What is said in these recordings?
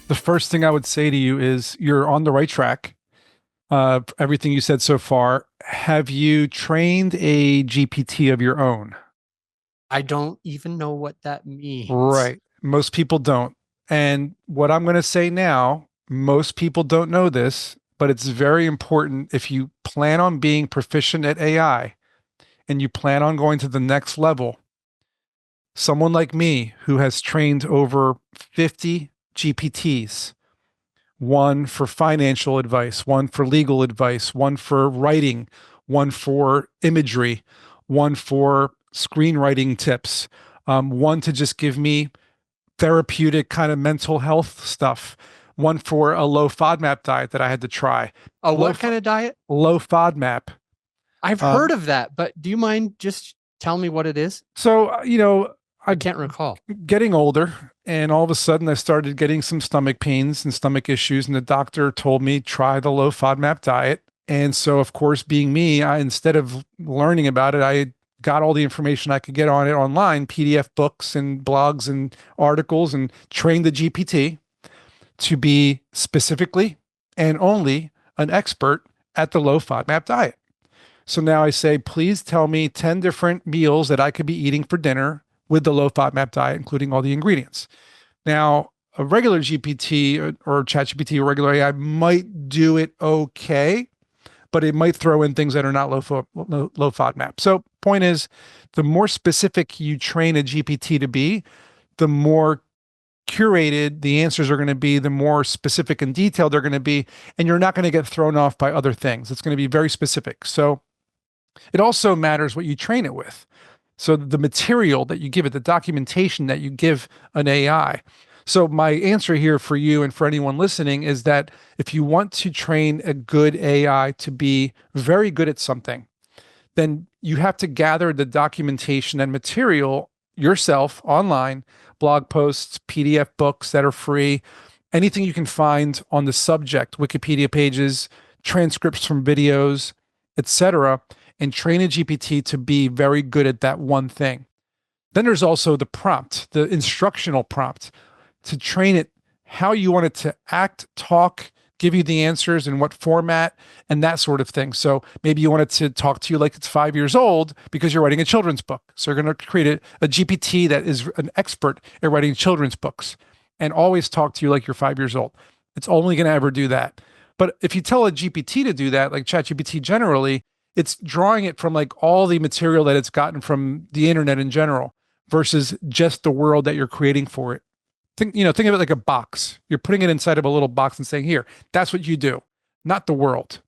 The first thing I would say to you is you're on the right track. Everything you said so far. Have you trained a GPT of your own? I don't even know what that means. Right. Most people don't. And what I'm going to say now, most people don't know this, but it's very important if you plan on being proficient at AI and you plan on going to the next level. Someone like me who has trained over 50 GPTs, one for financial advice, one for legal advice, one for writing, one for imagery, one for screenwriting tips, one to just give me therapeutic kind of mental health stuff, one for a low FODMAP diet that I had to try. A what kind of diet? Low FODMAP. I've heard of that, but do you mind just telling me what it is? So, I can't recall. Getting older, and all of a sudden I started getting some stomach pains and stomach issues, and the doctor told me try the low FODMAP diet. And so, of course, being me, instead of learning about it, I got all the information I could get on it online, PDF books and blogs and articles, and trained the GPT to be specifically and only an expert at the low FODMAP diet. So now I say, please tell me 10 different meals that I could be eating for dinner with the low FODMAP diet, including all the ingredients. Now, a regular GPT or ChatGPT or regular AI might do it okay, but it might throw in things that are not low FODMAP. So point is, the more specific you train a GPT to be, the more curated the answers are going to be, the more specific and detailed they're going to be, and you're not going to get thrown off by other things. It's going to be very specific. So it also matters what you train it with. So the material that you give it, the documentation that you give an AI. So my answer here for you and for anyone listening is that if you want to train a good AI to be very good at something, then you have to gather the documentation and material yourself online, blog posts, PDF books that are free, anything you can find on the subject, Wikipedia pages, transcripts from videos, etc., and train a GPT to be very good at that one thing. Then there's also the prompt, the instructional prompt, to train it how you want it to act, talk, give you the answers in what format, and that sort of thing. So maybe you want it to talk to you like it's 5 years old because you're writing a children's book. So you're going to create a GPT that is an expert at writing children's books and always talk to you like you're 5 years old. It's only going to ever do that. But if you tell a GPT to do that, like ChatGPT generally, it's drawing it from like all the material that it's gotten from the internet in general versus just the world that you're creating for it. Think of it like a box. You're putting it inside of a little box and saying, here, that's what you do, not the world.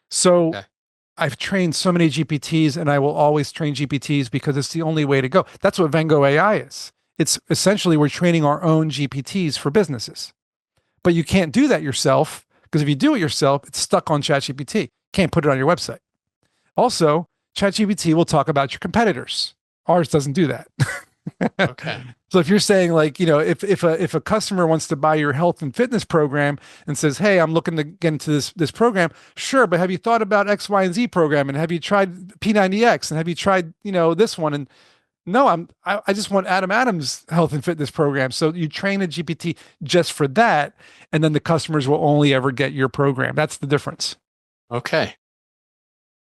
So okay. I've trained so many GPTs and I will always train GPTs because it's the only way to go. That's what Vengo AI is. It's essentially we're training our own GPTs for businesses. But you can't do that yourself because if you do it yourself, it's stuck on ChatGPT. Can't put it on your website. Also, ChatGPT will talk about your competitors. Ours doesn't do that. Okay. So if you're saying like, if a customer wants to buy your health and fitness program and says, hey, I'm looking to get into this program, sure, but have you thought about X, Y, and Z program? And have you tried P90X? And have you tried, this one? And no, I just want Adam Adams' health and fitness program. So you train a GPT just for that, and then the customers will only ever get your program. That's the difference. Okay.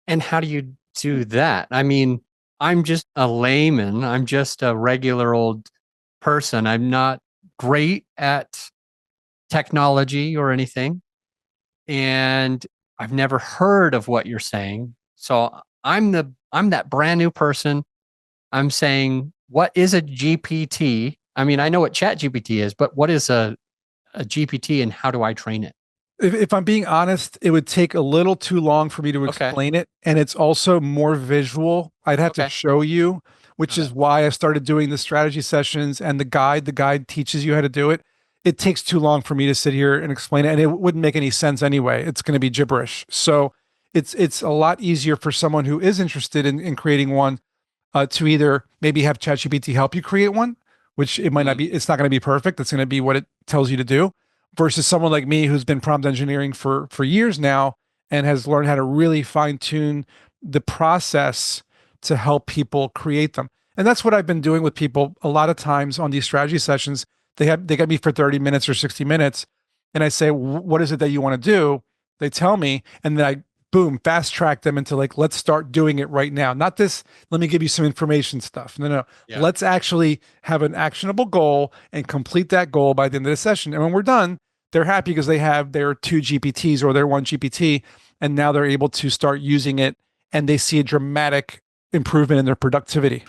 And how do you do that? I mean, I'm just a layman. I'm just a regular old person. I'm not great at technology or anything. And I've never heard of what you're saying. So I'm that brand new person. I'm saying, what is a GPT? I mean, I know what ChatGPT is, but what is a GPT and how do I train it? If I'm being honest, it would take a little too long for me to explain it. And it's also more visual. I'd have to show you, which is why I started doing the strategy sessions and the guide. The guide teaches you how to do it. It takes too long for me to sit here and explain it. And it wouldn't make any sense anyway. It's going to be gibberish. So it's a lot easier for someone who is interested in creating one to either maybe have ChatGPT help you create one, which it might not be, it's not going to be perfect. It's going to be what it tells you to do, versus someone like me who's been prompt engineering for years now and has learned how to really fine tune the process to help people create them. And that's what I've been doing with people a lot of times on these strategy sessions. They get me for 30 minutes or 60 minutes, and I say, what is it that you want to do? They tell me, and then I boom, fast track them into like, let's start doing it right now. Not this, let me give you some information stuff. No, no. Yeah. Let's actually have an actionable goal and complete that goal by the end of the session. And when we're done, they're happy because they have their 2 GPTs or their 1 GPT, and now they're able to start using it and they see a dramatic improvement in their productivity.